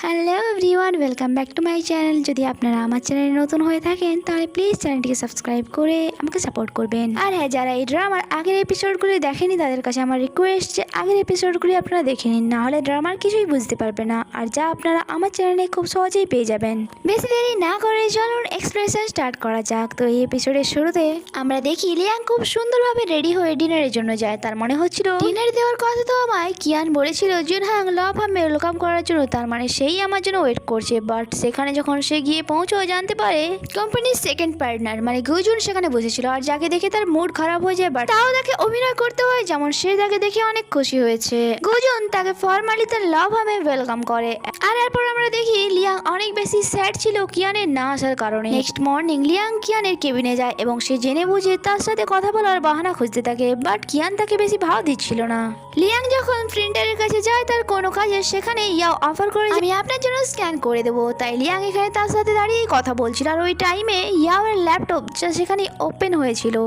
Hello everyone, welcome back to my channel. যদি আপনারা আমার চ্যানেলে নতুন হয়ে থাকেন তাহলে প্লিজ চ্যানেলটিকে সাবস্ক্রাইব করে আমাকে সাপোর্ট করবেন। আর হ্যাঁ, যারা এই ড্রামার আগের এপিসোডগুলি দেখেনি তাদের কাছে আমার রিকোয়েস্ট যে আগের এপিসোডগুলি আপনারা দেখে নিন, না হলে ড্রামার কিছুই বুঝতে পারবে না, আর যা আপনারা আমার চ্যানেলে খুব সহজেই পেয়ে যাবেন। বেশি দেরি না করে চলুন এক্সপ্রেশন স্টার্ট করা যাক। তো এই এপিসোডের শুরুতে আমরা দেখি লিয়াং খুব সুন্দরভাবে রেডি হয়ে ডিনারের জন্য যায়। তার মনে হচ্ছিল ডিনার দেওয়ার কথা তো আমায় কিয়ান বলেছিল জুনহাং লফামে ওয়েলকাম করার জন্য, তার মানে সেই আমার জন্য ওয়েট করছে। বাট সেখানে যখন সে গিয়ে পৌঁছো জানতে পারে কোম্পানির সেকেন্ড পার্টনার মানে গুজুন সেখানে বসেছিল, আর যাকে দেখে তার মুড খারাপ হয়ে যায়। বাট তাও তাকে অভিনয় করতে হয় যেমন সে তাকে দেখে অনেক খুশি হয়েছে। গুজুন তাকে ফর্মালি তার লাভ হামে ওয়েলকাম করে। আর এরপর আমরা দেখি লিয়াং অনেক বেশি স্যাড ছিল কিয়ানের না আসার কারণে। নেক্সট মর্নিং লিয়াং কিয়ানের কেবিনে যায় এবং সে জেনে বুঝে তার সাথে কথা বলার বাহানা খুঁজতে থাকে। বাট কিয়ান তাকে বেশি ভাও দিচ্ছিল না। লিয়াং যখন প্রিন্টারের কাছে যায় তার কোনো কাজে, সেখানে ইয়াও অফার করে আমি আপনার জন্য স্ক্যান করে দেবো। তাই লিয়াং এখানে তার সাথে দাঁড়িয়ে কথা বলছিল, আর ওই টাইমে ইয়াও এর ল্যাপটপ সেখানে ওপেন হয়েছিল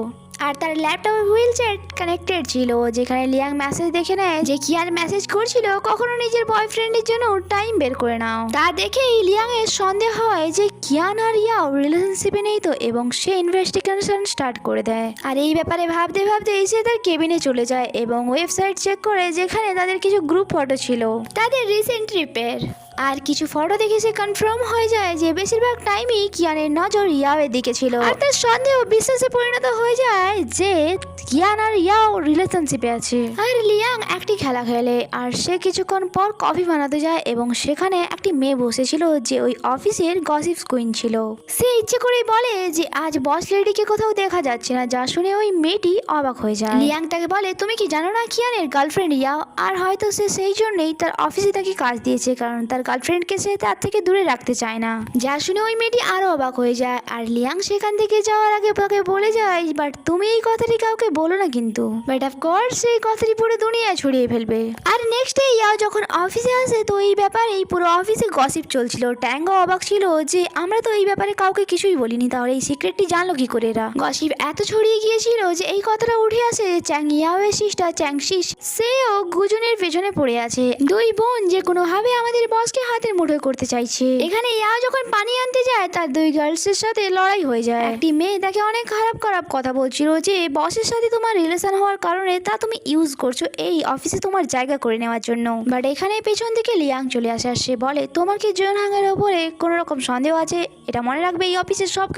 আর তার ল্যাপটপে হুইল চেয়ার কানেক্টেড ছিল, যেখানে লিয়াং মেসেজ দেখে নেয় যে কিয়ান মেসেজ করছিল কখনো নিজের বয়ফ্রেন্ডের জন্য টাইম বের করে নাও। তা দেখেই লিয়াং এর সন্দেহ হয় যে কিয়ান আর ইয়াও রিলেশনশিপে নেই তো, এবং সে ইনভেস্টিগেশন স্টার্ট করে দেয়। আর এই ব্যাপারে ভাবতে ভাবতে সে তার কেবিনে চলে যায় এবং ওয়েবসাইট চেক করে, যেখানে তাদের কিছু গ্রুপ ফটো ছিল তাদের রিসেন্ট ট্রিপের। আর কিছু ফটো দেখে সে কনফার্ম হয়ে যায় যে বেশিরভাগ টাইমই কিয়ানের নজর ইয়াওয়ের দিকে ছিল, আর তার সন্দেহ বিশ্বাসে পরিণত হয়ে যায় যে কিয়ান আর ইয়াও রিলেশনশিপে আছে। আর লিয়াং একটি খেলা খেলে, আর সে কিছুক্ষণ পর কফি বানাতে যায় এবং সেখানে একটি মেয়ে বসেছিল যে ওই অফিসের গসিপ কুইন ছিল। সে ইচ্ছে করেই বলে যে আজ বস লেডিকে কোথাও দেখা যাচ্ছে না, যা শুনে ওই মেয়েটি অবাক হয়ে যায়। লিয়াং তাকে বলে তুমি কি জানো না কিয়ানের গার্লফ্রেন্ড ইয়াও, আর হয়তো সে সেই জন্যই তার অফিসে তাকে কাজ দিয়েছে, কারণ তার গার্লফ্রেন্ডকে সে তার থেকে দূরে রাখতে চায় না। যা শুনে ওই মেয়েটি আরো অবাক হয়ে যায়। আর লিয়াং সেখান থেকে যাওয়ার আগে তাকে বলে যায় বাট তুমি এই কথাটি কাউকে বলো না কিন্তু। বাট অফকোর্স সেই কথাটি পুরো দুনিয়ায় ছড়িয়ে ফেলবে। আর নেক্সট ডে ইয়াও যখন অফিসে আসে তো এই ব্যাপারে পুরো অফিসে গসিপ চলছিল। ট্যাঙ্গও অবাক ছিল যে আমরা তো এই ব্যাপারে কাউকে কিছুই বলিনি, তাহলে এই সিক্রেটটি জানলো কি করে এরা। গসিপ এত ছড়িয়ে গিয়েছিল যে এই কথাটা উঠে আসে চ্যাং ইয়াওয়ের সিস্টার চ্যাংশিস, সেও গুজুনের পেছনে পড়ে আছে। দুই বোন যে কোনোভাবে আমাদের বসকে হাতের মুঠোয় করতে চাইছে। এখানে ইয়াও যখন পানি আনতে যায় তার দুই গার্লসের সাথে লড়াই হয়ে যায়। একটি মেয়ে তাকে অনেক খারাপ খারাপ কথা বলছিল যে বসের সাথে তোমার রিলেশন হওয়ার কারণে তা তুমি ইউজ করছো এই অফিসে তোমার জায়গা করে নেওয়ার জন্য। বাট এখানে পেছন থেকে লিয়াং চলে আসে আর সে বলে তোমার কি জুনহাং এর উপরে কোনো রকম সন্দেহ আছে? এটা মনে রাখবে এই অফিসের সব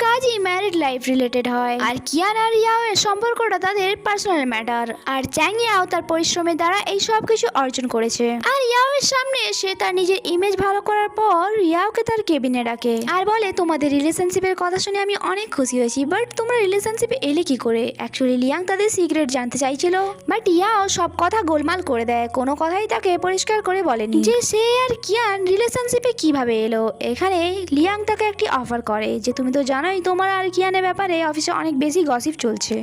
কাজই ম্যারিড লাইফ রিলেটেড হয়, আর কিয়ান আর ইয়াও এর সম্পর্কটা তাদের পার্সোনাল ম্যাটার। আর চ্যাং ইয়াও তার পরিশ্রমের দ্বারা এই সব কিছু অর্জন করেছে। আর ইয়াও এর সামনে সে তার নিজের ইমেজ ভালো করার পর ইয়াওকে তার কেবিনে ডাকে আর বলে তোমাদের রিলেশনশিপের কথা শুনে আমি অনেক খুশি হয়েছি, বাট তোমরা রিলেশনশিপে এলে কি করে? অ্যাকচুয়ালি লিয়াং তাদের সিক্রেট জানতে চাইছিল, বাট ইয়াও সব কথা গোলমাল করে দেয়। কোনো কথাই তাকে পরিষ্কার করে বলেনি যে সে আর কিয়ান রিলেশনশিপে কিভাবে এলো। এখানে লিয়াং তাকে একটি অফার করে যে তুমি তো জানোই তোমার আর কিয়ানের ব্যাপারে অফিসে অনেক বেশি গসিপ চলছে।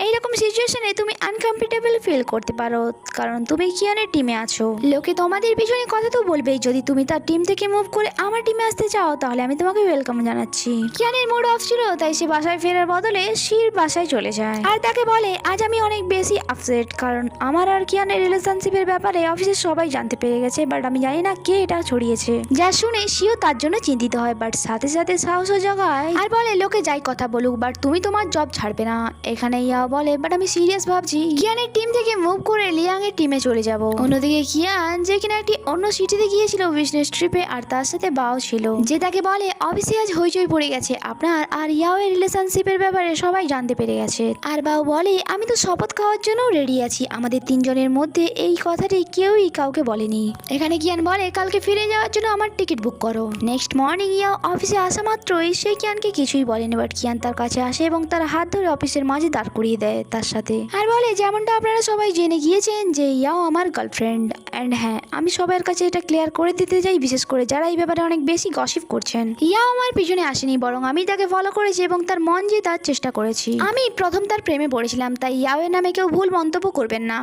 এইরকম সিচুয়েশনে তুমি আনকমফর্টেবল ফিল করতে পারো কারণ তুমি কিয়ানের টিমে আছো। লোকে তোমাদের পিছনে কথা তো বলবেই, যদি তুমি তার টিম থেকে মুভ করে আমার টিমে আসতে চাও তাহলে আমি তোমাকে ওয়েলকাম জানাচ্ছি। কিয়ানের মুড অফ ছিল তাই সে বাসায় ফেরার বদলে শির বাসায় চলে যায় আর তাকে বলে আজ আমি অনেক বেশি আপসেট, কারণ আমার আর কিয়ানের রিলেশনশিপের ব্যাপারে অফিসের সবাই জানতে পেরে গেছে, বাট আমি জানি না কে এটা ছড়িয়েছে। যা শুনে সেও তার জন্য চিন্তিত হয়, বাট সাথে সাথে সাহসও জোগায় আর বলে লোকে যাই কথা বলুক বাট তুমি তোমার জব ছাড়বে না। এখানে ইয়াও বলে বাট আমি সিরিয়াস ভাবছি কিয়ানের টিম থেকে মুভ করে লিয়াং এর টিমে চলে যাব। অন্যদিকে কিয়ান যে কিনা একটি অন্য সিটিতে গিয়েছিল বিজনেস ট্রিপে, আর তার সাথে বাও ছিল যে তাকে বলে অফিসে আজ হইচই পড়ে গেছে, আপনার আর ইয়াও এর রিলেশনশিপের ব্যাপারে সবাই জানতে পেরে গেছে। আর বাও বলে আমি তো শপথ খাওয়ার জন্য রেডি আছি, আমাদের তিনজনের মধ্যে এই কথাটি কেউই কাউকে বলেনি। এখানে কিয়ান বলে কালকে ফিরে যাওয়ার জন্য আমার টিকিট বুক করো। নেক্সট মর্নিং ইয়াও অফিসে আসা মাত্রই সে কিয়ানকে কিছুই বলেনি, বাট কিয়ান তার কাছে আসে এবং তার হাত ধরে অফিসের মাঝে দাঁড় করিয়ে দেয় তার সাথে আর বলে যেমনটা আপনারা সবাই জেনে গিয়েছেন যে ইয়াও আমার গার্লফ্রেন্ড। অ্যান্ড হ্যাঁ, আমি সবার কাছে এটা ক্লিয়ার করে দিতে চাই, বিশেষ করে যারা এই ব্যাপারে অনেক বেশি গসিপ করছেন। ইয়াও আমার পিছনে আসেনি, বরং আমি তাকে ফলো করেছি এবং তার মন জেতার চেষ্টা করেছি। আমি প্রথম তার প্রেমে পড়েছিলাম, তাই ইয়াও এর নামে কেউ ভুল মন্তব্য করবেন না।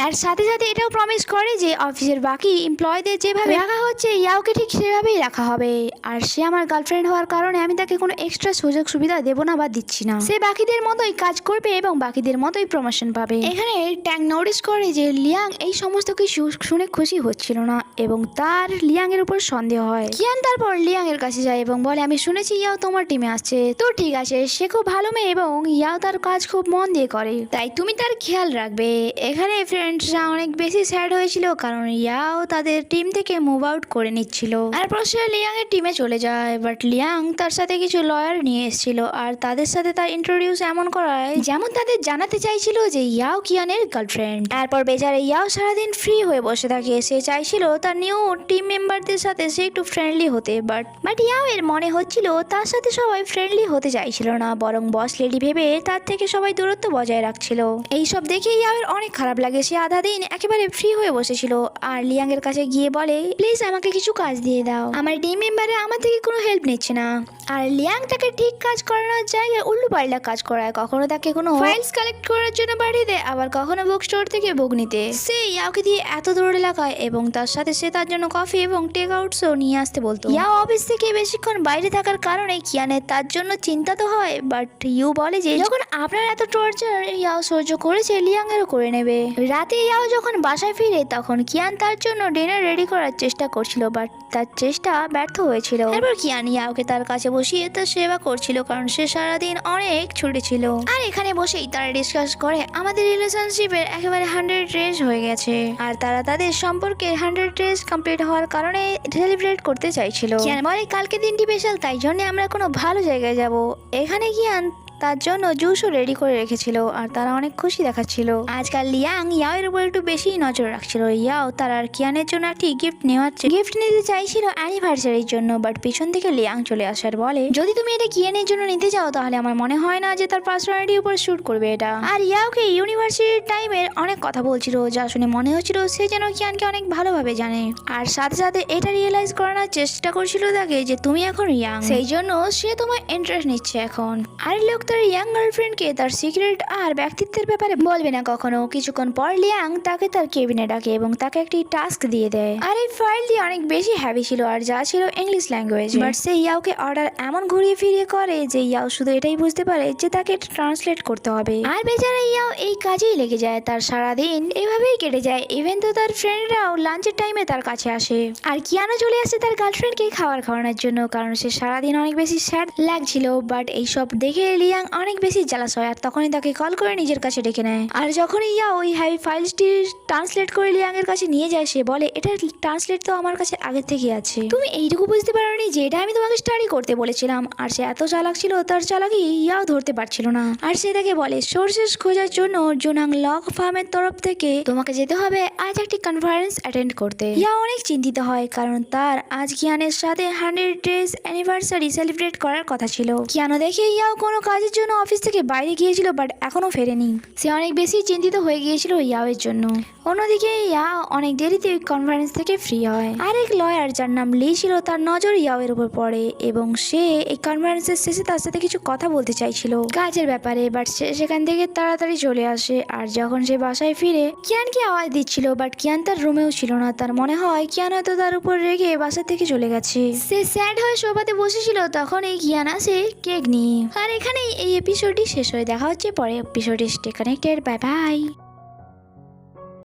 আর সাথে সাথে এটাও প্রমিস করে যে অফিসের বাকি এমপ্লয়ীদের যেভাবে রাখা হচ্ছে ইয়াওকে ঠিক সেভাবেই রাখা হবে। আর সে আমার গার্লফ্রেন্ড হওয়ার কারণে আমি তাকে কোনো এক্সট্রা সুযোগ সুবিধা দেবো না বা দিচ্ছি না। সে বাকিদের মতোই কাজ করবে এবং বাকিদের মতোই প্রমোশন পাবে। এখানে ট্যাং নোটিস করে যে লিয়াং এই সমস্ত কিছু শুনে খুশি হচ্ছিল না এবং তার আর লিয়াং এর উপর সন্দেহ হয়। কিয়ান তারপর লিয়াং এর কাছে যায় এবং বলে, আমি শুনেছি ইয়াও তোমার টিমে আসছে। তো ঠিক আছে, সে খুব ভালো মেয়ে এবং ইয়াও তার কাজ খুব মন দিয়ে করে, তাই তুমি তার খেয়াল রাখবে। এখানে ফ্রেন্ডসরা অনেক বেশি স্যাড হয়েছিল কারণ ইয়াও তাদের টিম থেকে মুভ আউট করে নিচ্ছিল। তারপর সে লিয়াং এর টিমে চলে যায়, বাট লিয়াং তার সাথে কিছু লয়ার নিয়ে এসেছিল আর তাদের সাথে তার ইন্ট্রোডিউস এমন করায় যেমন তাদের জানাতে চাইছিল যে ইয়াও কিয়ানের গার্লফ্রেন্ড। তারপর বেচারা ইয়াও সারাদিন ফ্রি হয়ে বসে থাকে। সে চাইছিল তার নিউ টিম মেম্বারদের সাথে সে একটু ফ্রেন্ডলি হতে, বাট ইয়াও এর মনে হচ্ছিল তার সাথে সবাই ফ্রেন্ডলি হতে চাইছিল না, বরং বস লেডি ভেবে তার থেকে সবাই দূরত্ব বজায় রাখছিল। এইসব দেখে ইয়াওর অনেক খারাপ লাগে। সে আধা দিন একেবারে ফ্রি হয়ে বসেছিল আর লিয়াং এর কাছে গিয়ে বলে, প্লিজ আমাকে কিছু কাজ দিয়ে দাও, আমার টিম মেম্বারে আমার থেকে কোনো হেল্প নিচ্ছে না। আর লিয়াং তাকে ঠিক কাজ করানোর জায়গায় উল্টো পাল্টা কাজ করায়। কখনো তাকে কোনো ফাইলস কালেক্ট করার জন্য পাঠিয়ে দেয়, আবার কখনো বুক স্টোর থেকে বুক নিতে। সে ইয়াওকে দিয়ে এত দূর এলাকায় এবং তার সাথে সে তার জন্য কফি এবং টেক আউটসও নিয়ে আসতে বলতো। ইয়াও অফিস থেকে বেশিক্ষণ বাইরে থাকার কারণে কিয়ানের তার জন্য চিন্তা তো হয়, বাট ইউ বলে যে যখন আপনার এত টর্চার ইয়াও সহ্য করেছে লিয়াং এরও করে নেবে। রাতে ইয়াও যখন বাসায় ফিরে তখন কিয়ান তার জন্য ডিনার রেডি করার চেষ্টা করছিল, বাট তার চেষ্টা ব্যর্থ হয়েছিল। তারপর কিয়ান ইয়াওকে তার কাছে বসিয়ে তার সেবা করছিল কারণ সে সারাদিন অনেক ছুটি ছিল। আর এখানে বসেই তারা ডিসকাস করে আমাদের রিলেশনশিপের একেবারে 100 ডেজ হয়ে গেছে আর তারা তাদের সম্পর্কে 100 ডেজ কমপ্লিট হওয়ার কারণে সেলিব্রেট করতে চাইছিল। কিয়ান বলে কালকে দিনটি স্পেশাল, তাই জন্য আমরা কোনো ভালো জায়গায় যাব। এখানে কিয়ান তার জন্য জুসও রেডি করে রেখেছিল আর তারা অনেক খুশি দেখাচ্ছিল। আজকাল লিয়াং ইয়াও এর উপর একটু বেশি নজর রাখছিল। ইয়াও তার আর কিয়ানের জন্য একটি গিফট নিতে চাইছিল অ্যানিভার্সারির জন্য, বাট পিছন থেকে লিয়াং চলে আসার বলে, যদি তুমি এটা কিয়ানের জন্য নিতে চাও তাহলে আমার মনে হয় না যে তার পার্সোনালিটির উপর শুট করবে এটা। আর ইয়াওকে ইউনিভার্সিটির টাইমের অনেক কথা বলছিল যা শুনে মনে হচ্ছিল সে যেন কিয়ানকে অনেক ভালোভাবে জানে। আর সাথে সাথে এটা রিয়েলাইজ করানোর চেষ্টা করছিল তাকে যে তুমি এখন ইয়াং, সেই জন্য সে তোমার ইন্টারেস্ট নিচ্ছে এখন। আর লোক তার ইয়াং গার্লফ্রেন্ডকে তার সিক্রেট আর ব্যক্তিত্বের ব্যাপারে বলবে না কখনো। কিছুক্ষণ পর লিয়াং তাকে তার কেবিনে ডাকে এবং তাকে একটি টাস্ক দিয়ে দেয়। আর এই ফাইলটি অনেক বেশি হ্যাভি ছিল আর যা ছিল ইংলিশ ল্যাঙ্গুয়েজ, বাট সে ইয়াওকে অর্ডার এমন ঘুরিয়ে ফিরিয়ে করে যে ইয়াও শুধু এটাই বুঝতে পারে যে তাকে ট্রান্সলেট করতে হবে। আর বেচারা ইয়াও এই কাজেই লেগে যায়। তার সারাদিন এভাবেই কেটে যায়। ইভেন তো তার ফ্রেন্ডরাও লাঞ্চের টাইমে তার কাছে আসে। আর কিয়ানো চলে আসে তার গার্লফ্রেন্ডকে খাবার খাওয়ানোর জন্য কারণ সে সারাদিন অনেক বেশি স্যাড লাগছিল। বাট এইসব দেখে লিয়াং অনেক বেশি জ্বালাস হয় আর তখনই তাকে কল করে নিজের কাছে ডেকে নেয়। আর যখন ইয়া ওই হ্যাভি ফাইলসটি ট্রান্সলেট করে লিয়াং এর কাছে নিয়ে যায় সে বলে, এটা ট্রান্সলেট তো আমার কাছে আগে থেকে আছে, তুমি এইটুকু বুঝতে পারোনি যে এটা আমি তোমাকে স্টাডি করতে বলেছিলাম। আর সে এত চালাক ছিল তার চালাকি ইয়াও ধরতে পারছিল না। আর সে তাকে বলে, সোর্সেস খোঁজার জন্য জুনাং লগ ফার্মের তরফ থেকে তোমাকে যেতে হবে আজ একটি কনফারেন্স অ্যাটেন্ড করতে। ইয়া অনেক চিন্তিত হয় কারণ তার আজ কিয়ানের সাথে 100 ডেজ অ্যানিভার্সারি সেলিব্রেট করার কথা ছিল। কিয়ানো দেখে ইয়াও কোনো কাজের জন্য অফিস থেকে বাইরে গিয়েছিল বাট এখনো ফেরেনি। সে অনেক বেশি চিন্তিত হয়ে গিয়েছিল ইয়াওয়ের জন্য। অন্যদিকে ইয়া অনেক দেরিতে কনফারেন্স থেকে ফ্রি হয়। আর এক লয়ার যার নাম লি ছিল তার নজর ইয়াওয়ের উপর পড়ে এবং সে এই কনফারেন্সের শেষে তার সাথে কিছু কথা বলতে চাইছিল কাজের ব্যাপারে, বাট সে সেখান থেকে তাড়াতাড়ি চলে আসে। আর যখন সে বাসায় ফিরে কিয়ানকে আওয়াজ দিচ্ছিল বাট কিয়ান তার রুমেও ছিল না। তার মনে হয় কিয়ান হয়তো তার উপর রেগে বাসা থেকে চলে গেছে। সে স্যাড হয়ে সোফাতে বসেছিল তখন এই কিয়ান আসে কেক নিয়ে। আর এখানেই এই এপিসোডটি শেষ হয়ে দেখা হচ্ছে পরে এপিসোডে। Stay connected, bye bye.